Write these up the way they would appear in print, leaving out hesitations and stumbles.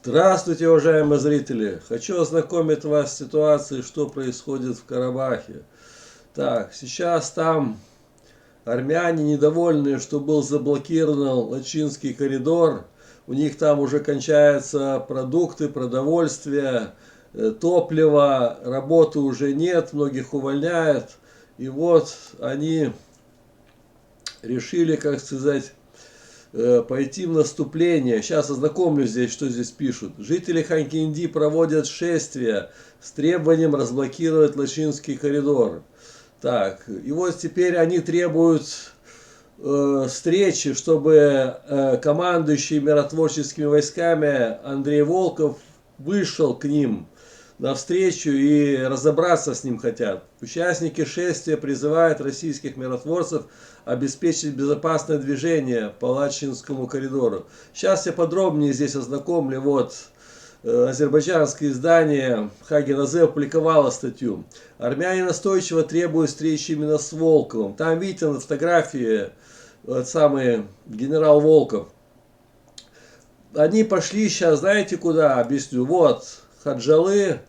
Здравствуйте, уважаемые зрители! Хочу ознакомить вас с ситуацией, что происходит в Карабахе. Так, сейчас там армяне недовольны, что был заблокирован Лачинский коридор. У них там уже кончаются продукты, продовольствие, топливо, работы уже нет, многих увольняют. И вот они решили, как сказать, пойти в наступление. Сейчас ознакомлю здесь, что здесь пишут. Жители Ханкинди проводят шествие с требованием разблокировать Лачинский коридор. Так, и вот теперь они требуют встречи, чтобы командующий миротворческими войсками Андрей Волков вышел к ним навстречу и разобраться с ним хотят. Участники шествия призывают российских миротворцев обеспечить безопасное движение по Лачинскому коридору. Сейчас я подробнее здесь ознакомлю. Вот азербайджанское издание Хаген АЗ опубликовало статью. Армяне настойчиво требуют встречи именно с Волковым. Там, видите, на фотографии вот самый генерал Волков. Они пошли сейчас, знаете куда? Объясню. Вот Хаджалы,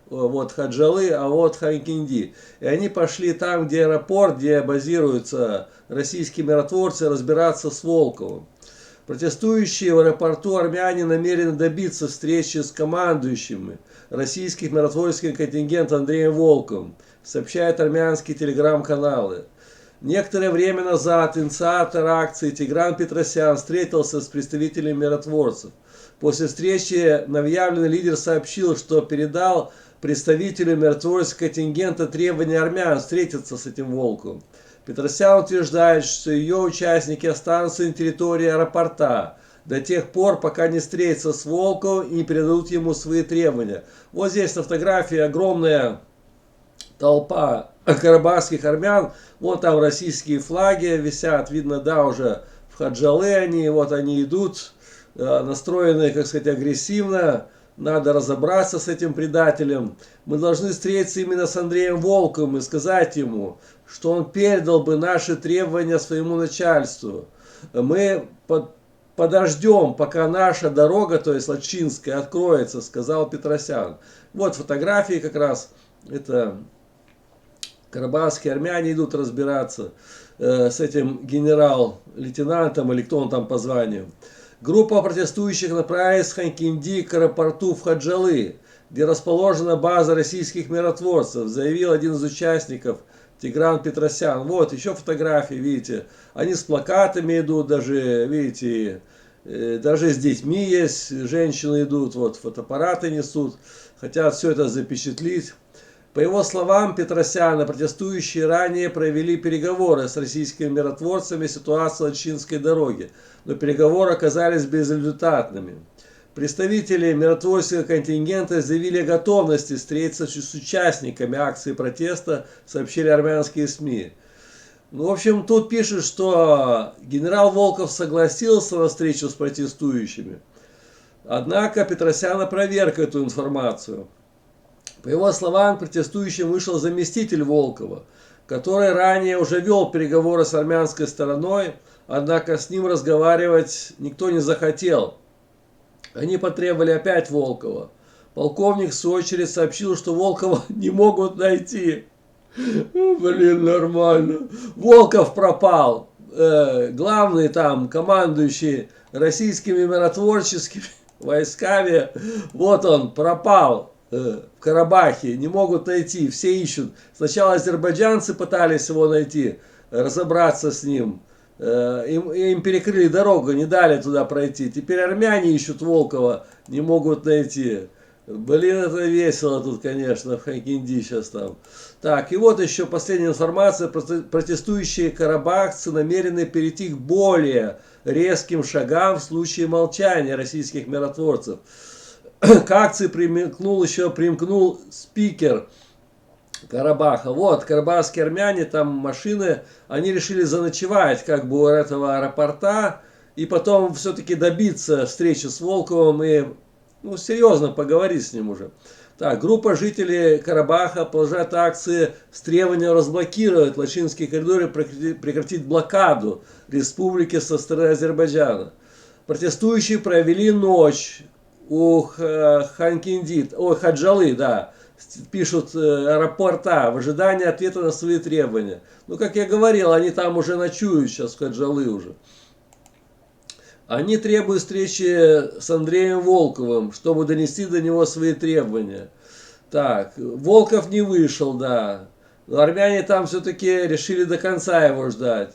а вот Ханкинди. И они пошли там, где аэропорт, где базируются российские миротворцы, разбираться с Волковым. Протестующие в аэропорту армяне намерены добиться встречи с командующим российских миротворческих контингентов Андреем Волковым, сообщают армянские телеграм-каналы. Некоторое время назад инициатор акции Тигран Петросян встретился с представителями миротворцев. После встречи новоявленный лидер сообщил, что передал представителю миротворческого контингента требования армян встретиться с этим Волковым. Петросян утверждает, что ее участники останутся на территории аэропорта до тех пор, пока не встретятся с Волковым и не передадут ему свои требования. Вот здесь на фотографии огромная толпа карабахских армян. Вот там российские флаги висят. Видно, да, уже в Хаджалы они. Вот они идут, настроенные, как сказать, агрессивно. Надо разобраться с этим предателем. Мы должны встретиться именно с Андреем Волковым и сказать ему, что он передал бы наши требования своему начальству. Мы подождем, пока наша дорога, то есть Лачинская, откроется, сказал Петросян. Вот фотографии как раз. Это карабахские армяне идут разбираться с этим генерал-лейтенантом или кто он там по званию. Группа протестующих направилась с Ханкинди к аэропорту в Хаджалы, где расположена база российских миротворцев, заявил один из участников Тигран Петросян. Вот еще фотографии, видите, они с плакатами идут, даже, видите, даже с детьми есть, женщины идут, вот фотоаппараты несут, хотят все это запечатлить. По его словам Петросяна, протестующие ранее провели переговоры с российскими миротворцами о ситуации Лачинской дороги, но переговоры оказались безрезультатными. Представители миротворческого контингента заявили о готовности встретиться с участниками акции протеста, сообщили армянские СМИ. Ну, в общем, тут пишут, что генерал Волков согласился на встречу с протестующими. Однако Петросян опроверг эту информацию. По его словам, протестующим вышел заместитель Волкова, который ранее уже вел переговоры с армянской стороной, однако с ним разговаривать никто не захотел. Они потребовали опять Волкова. Полковник в свою очередь сообщил, что Волкова не могут найти. Блин, нормально. Волков пропал. Главный там, командующий российскими миротворческими войсками, вот он пропал в Карабахе, не могут найти, все ищут. Сначала азербайджанцы пытались его найти, разобраться с ним. Им перекрыли дорогу, не дали туда пройти. Теперь армяне ищут Волкова, не могут найти. Блин, это весело тут, конечно, в Ханкинди сейчас там. Так, и вот еще последняя информация. Протестующие карабахцы намерены перейти к более резким шагам в случае молчания российских миротворцев. К акции примкнул спикер Карабаха. Вот, карабахские армяне, там машины, они решили заночевать как бы у этого аэропорта и потом все-таки добиться встречи с Волковым и серьезно поговорить с ним уже. Так, группа жителей Карабаха продолжает акции с требованием разблокировать Лачинский коридор и прекратить блокаду республики со стороны Азербайджана. Протестующие провели ночь у Ханкиндит, ой, Хаджалы, да, пишут аэропорта в ожидании ответа на свои требования. Ну, как я говорил, они там уже ночуют сейчас в Хаджалы уже. Они требуют встречи с Андреем Волковым, чтобы донести до него свои требования. Так, Волков не вышел, да. Но армяне там все-таки решили до конца его ждать.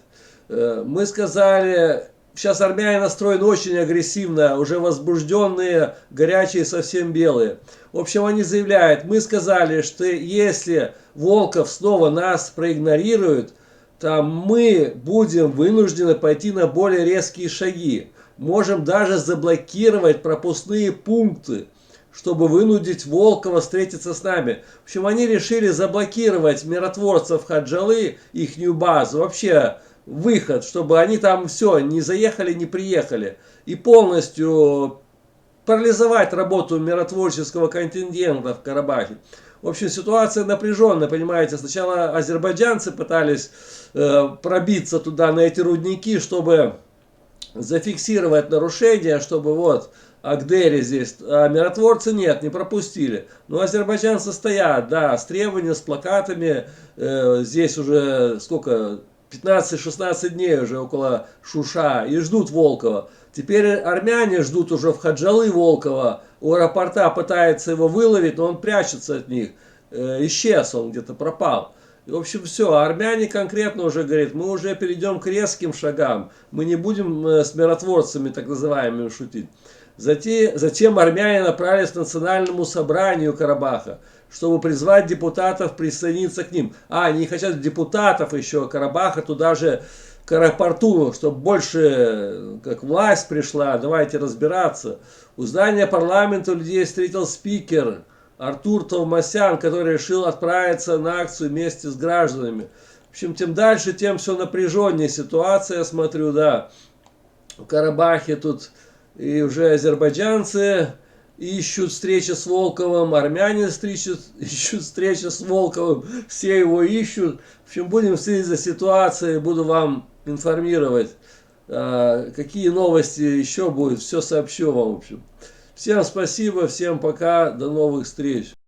Мы сказали, сейчас армяне настроены очень агрессивно, уже возбужденные, горячие, совсем белые. В общем, они заявляют, мы сказали, что если Волков снова нас проигнорирует, то мы будем вынуждены пойти на более резкие шаги. Можем даже заблокировать пропускные пункты, чтобы вынудить Волкова встретиться с нами. В общем, они решили заблокировать миротворцев Хаджалы, ихнюю базу, вообще выход, чтобы они там все, не заехали, не приехали. И полностью парализовать работу миротворческого контингента в Карабахе. В общем, ситуация напряженная, понимаете. Сначала азербайджанцы пытались пробиться туда, на эти рудники, чтобы зафиксировать нарушения, чтобы вот Агдери здесь, а миротворцы нет, не пропустили. Но азербайджанцы стоят, да, с требованиями, с плакатами, здесь уже сколько, 15-16 дней уже около Шуша, и ждут Волкова. Теперь армяне ждут уже в Хаджалы Волкова, у аэропорта пытается его выловить, но он прячется от них, исчез он, где-то пропал. И, в общем, все, армяне конкретно уже говорят, мы уже перейдем к резким шагам, мы не будем с миротворцами так называемыми шутить. Затем армяне направились к национальному собранию Карабаха, чтобы призвать депутатов присоединиться к ним. Они не хотят депутатов еще Карабаха туда же, к аэропорту, чтобы больше как власть пришла, давайте разбираться. У здания парламента людей встретил спикер Артур Товмасян, который решил отправиться на акцию вместе с гражданами. В общем, тем дальше, тем все напряженнее ситуация, я смотрю, да. В Карабахе тут и уже азербайджанцы ищут встречи с Волковым, армяне ищут встречи с Волковым, все его ищут. В общем, будем следить за ситуацией, буду вам информировать, какие новости еще будут, все сообщу вам, в общем. Всем спасибо, всем пока, до новых встреч.